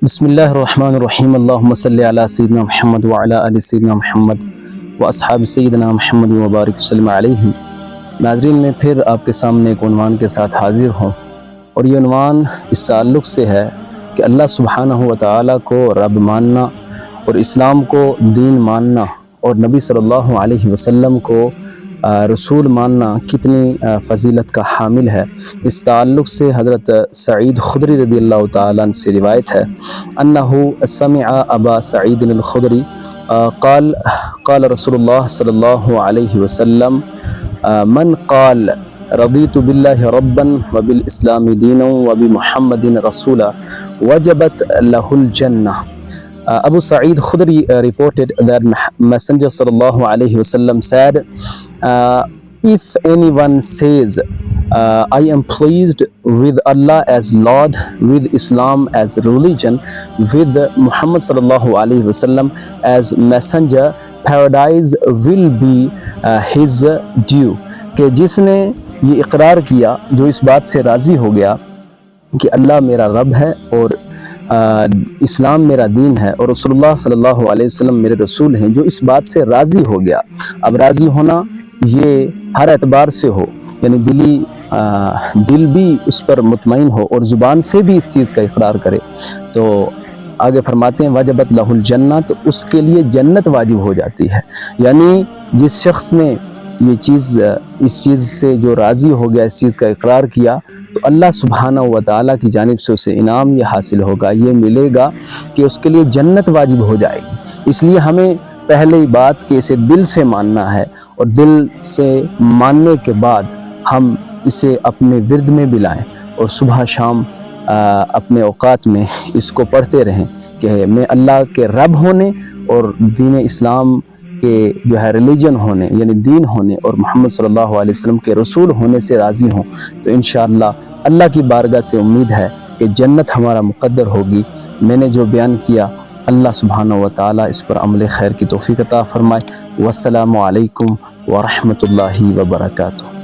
بسم اللہ الرحمن الرحیم اللہم صلی علی سیدنا محمد وعلی آل سیدنا محمد واصحاب سیدنا محمد وبارک وسلم علیہم۔ ناظرین، میں پھر آپ کے سامنے ایک عنوان کے ساتھ حاضر ہوں، اور یہ عنوان اس تعلق سے ہے کہ اللہ سبحانہ و تعالیٰ کو رب ماننا اور اسلام کو دین ماننا اور نبی صلی اللہ علیہ وسلم کو رسول ماننا کتنی فضیلت کا حامل ہے۔ اس تعلق سے حضرت سعید خدری رضی اللہ تعالیٰ عنہ سے روایت ہے انہو سمع ابا سعید الخدری قال قال رسول اللہ صلی اللہ علیہ وسلم من قال رضیت باللہ ربا وبالاسلام دینا وبمحمد رسولا وجبت لہ الجنہ۔ Abu Sa'id Khudri reported that Messenger sallallahu alaihi wasallam said, if anyone says, I am pleased with Allah as Lord, with Islam as religion, with Muhammad sallallahu alaihi wasallam as messenger, paradise will be his due۔ کہ جس نے یہ اقرار کیا، جو اس بات سے راضی ہو گیا کہ اللہ میرا رب ہے اور اسلام میرا دین ہے اور رسول اللہ صلی اللہ علیہ وسلم میرے رسول ہیں، جو اس بات سے راضی ہو گیا۔ اب راضی ہونا یہ ہر اعتبار سے ہو، یعنی دل بھی اس پر مطمئن ہو اور زبان سے بھی اس چیز کا اقرار کرے، تو آگے فرماتے ہیں وجبت لہ الجنہ، تو اس کے لیے جنت واجب ہو جاتی ہے۔ یعنی جس شخص نے یہ چیز اس چیز سے جو راضی ہو گیا، اس چیز کا اقرار کیا، تو اللہ سبحانہ و تعالیٰ کی جانب سے اسے انعام یہ حاصل ہوگا، یہ ملے گا کہ اس کے لیے جنت واجب ہو جائے گی۔ اس لیے ہمیں پہلے ہی بات کہ اسے دل سے ماننا ہے، اور دل سے ماننے کے بعد ہم اسے اپنے ورد میں بھی لائیں اور صبح شام اپنے اوقات میں اس کو پڑھتے رہیں کہ میں اللہ کے رب ہونے اور دین اسلام کے جو ہے ریلیجن ہونے، یعنی دین ہونے، اور محمد صلی اللہ علیہ وسلم کے رسول ہونے سے راضی ہوں، تو انشاءاللہ اللہ کی بارگاہ سے امید ہے کہ جنت ہمارا مقدر ہوگی۔ میں نے جو بیان کیا، اللہ سبحانہ و تعالیٰ اس پر عمل خیر کی توفیق عطا فرمائے۔ والسلام علیکم ورحمۃ اللہ وبرکاتہ۔